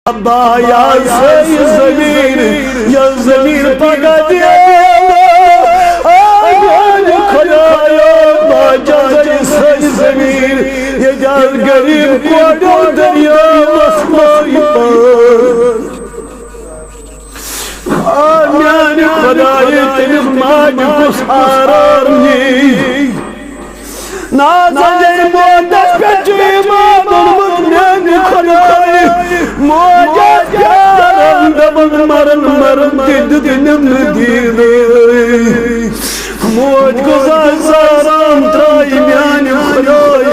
ابا یا سی زمین یا زمین پکا دیا آگان خدایا باجا سی زمین یہ جان گریب کوڑو دریا مسمائی پر آمیان خدای تیز ماج کس آرارنی نازا جی مودش پچی مادر مدنین خدای موجات کارم دبن مرن دید دنم دیدی موج گزار سارم ترائی میان خدای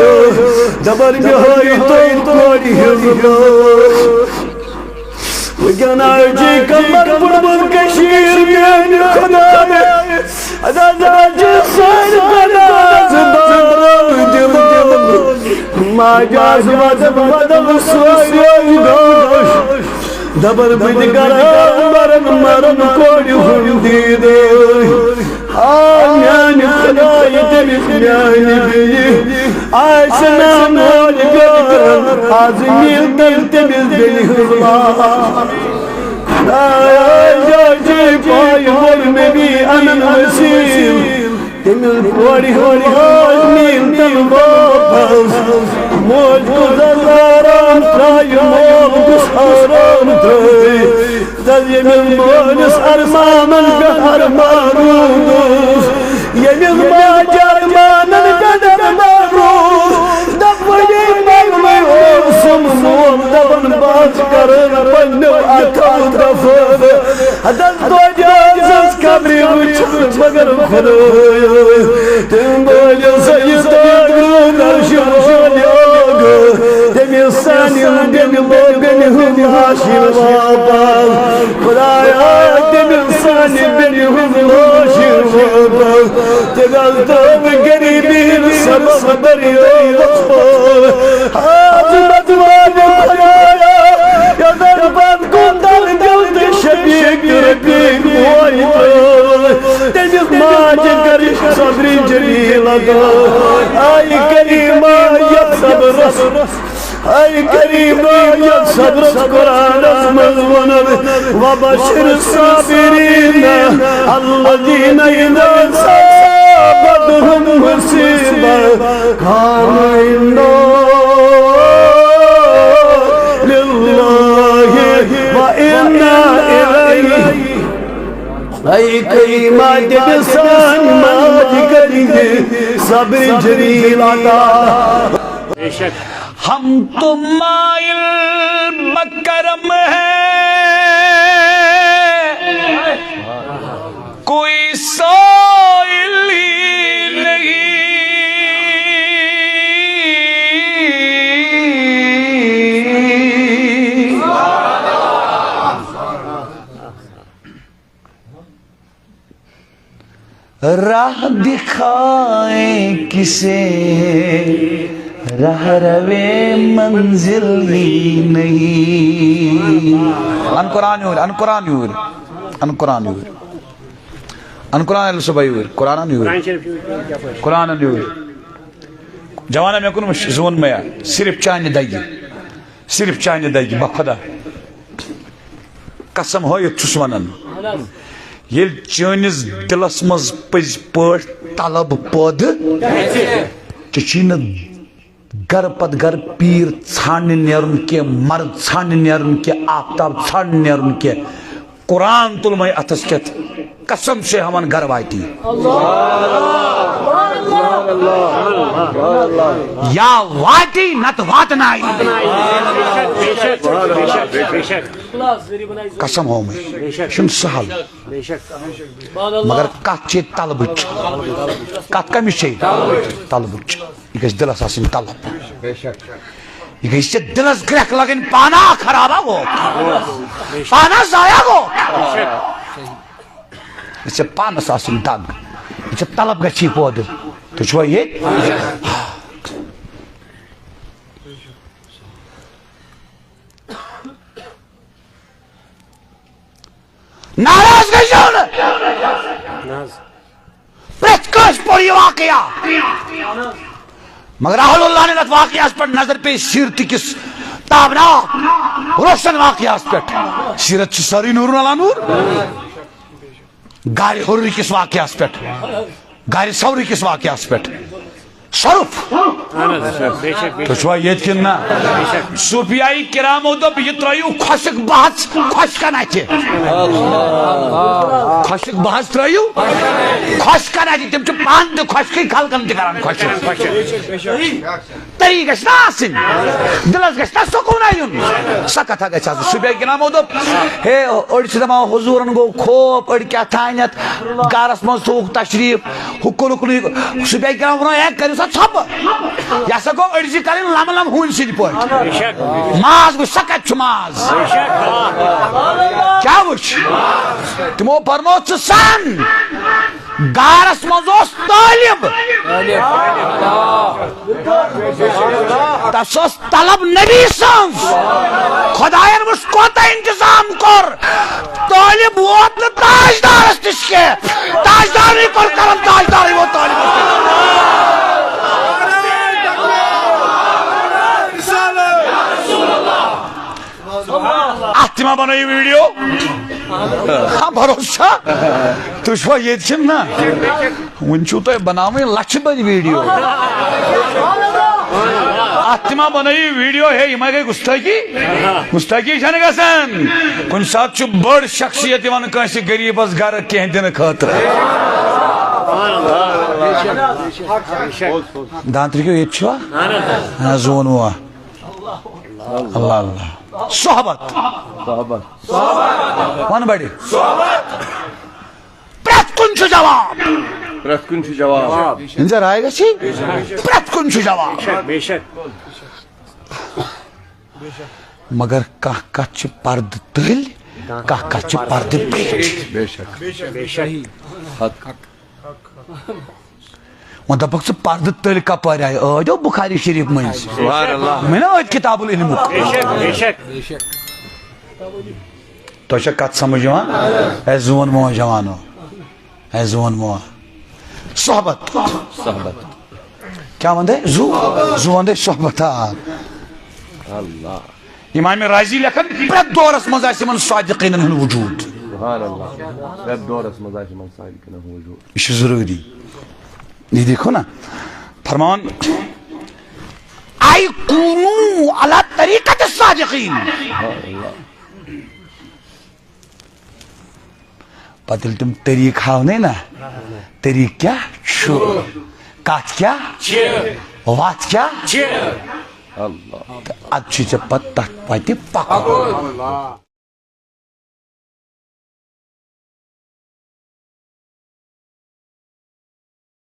دبر میهای تو کوڑی حضور وگنای جی کمر پڑبن کشیر میان خدای ادازا جسان پناز دارم جلال ماجاز مدم سوئی دوش دبر بدگرم مرن کوڑی ہوندی دے آمیان خدای تمیز میانی بی آسنا موج گرم آزمیل دل تمیز بی اللہ خدای جاجی پائی ورم بی امن وسیل تمیز کوڑی آزمیل دل باپس موج گزارم ترائی مول گسارم ترائی دل مولس ارمانن بہر مارودوس یمیز ماجر مانن بدر مارود دبوی مولوی اوسم نوم دبن باز کرن پنو اکاو دفر دل تو جازز کبری وچھ مگر خدای تم بولی سیدہ گرونر شمالی آگا تمی سانی دن بوگن ہم حاشر واپس خدایا تمی سانی دن ہم حاشر واپس تگل تو گریبین سبب بریو لطفا حاضمت وان خدایا یا دربان کندل دلد شبیق ربیق وائی تو تمی ماج کرش صبری جلیل آئی کریمہ یا صبر اي كريم يا صبر القرآن مزونا وبشر الصابرين الذين إذا أصابتهم مصيبة قالوا لله وإنا إليه اي كريم دبسان ماج كريم صبر جليل عطا ہم تو مائل مکرم ہیں کوئی سائل ہی نہیں راہ دکھائیں کسے راہ روے منزل ہی نہیں ان قرآن یور ان قرآن یور ان قرآن یور ان قرآن الصبح یور قرآن یور قرآن یور جوانا میں کنو زون میں صرف چاند دائی بخدا قسم ہو یہ چھس ونن یل چانس دلس مز پز پاٹ طلب پود چین گر پت گر پیر ژھانڈ نیرن کی مرد ژھانڈ نیرن کی آفتاب ژھانڈ نیرن کی قرآن تل میں اتس کت قسم سے ہمن گر واتی یا واتی نت واتنائی قسم ہو میں شن سہل مگر کت چھ طلبچ کت کمس چھ طلبچ یہ گھس دلس آسن طلب یہ گھس دلس گرک لگن پانا خرابا گو پانا ضائع گو یہ پانس آسن دگ یہ طلب گچھی پود تو چھو یہ ناراض گئی پریت کاش پوری واقعہ مگر اہل اللہ نے واقعہ پر نظر پہ سیرت کس تابناک روشن واقعات پہ سیرت ساری نور علی نور گار حری کس واقعات پہ گار سوری کس واقعات پہ صرف تو چھوا یہ کننا صوفیائی کرامو دب یہ ترائیو خوشک بحث خوشکا ناچے خوشک بحث ترائیو خوشکا ناچے تم چھو پاند خوشکی خلقن تکران خوشک تری گشنا آسن دلس گشنا سکون آئیون سکتا گشنا صوفیائی کرامو دب ہے اڑ چیدما حضورن گو خوب اڑ کیا تھائنیت گارس من سوک تشریف حکن اکنی صوفیائی کرامو بنا ایک کری چھپ یا سکو ارزی کریں لم لم ہون سی پوٹ ماز گو سکت چھ ماز کیا وچ تمو پرموت سن گارس مزوس طالب تسوس طلب نبی سنس خدایان وش کوتا انتظام کر طالب ووت نا تاجدار استش کے تاجداری کر کرم تاجداری وہ طالب احتما بنائی ویڈیو ہاں بھروسہ تو شوا یہ چھن نا ونچو تو بناویں لچھ بج ویڈیو احتما بنائی ویڈیو ہے یہ میں گئی گستاکی چھنے گا سن کن ساتھ چھو بڑ شخصیت ون کنسی گریب از گھر کہیں دن خاطر دانتری کیوں یہ چھوا زون ہوا اللہ اللہ صحبت ون بڑی پرت کن چھو جواب انجر آئے گا چھی پرت کن چھو جواب مگر کہاں کچھ پرد دل کہاں کچھ پرد پیٹ وہ دبک سے پرد تل کا پر آئے آجو بخاری شریف منز میں نے آج کتاب العلم تو شا کت سمجھ جوان اے زون مو جوانو اے زون مو صحبت کیا وندے زو وندے صحبت امام رازی لکھن پرد دورس مزاسی من صادقین ہن وجود یہ ضروری یہ دیکھو نا فرمان آئی کونو علی طریقت الصادقین پتل تم طریق ہاونے نا طریق کیا شو کات کیا وات کیا اللہ اچھی چپت تک پاتی پاک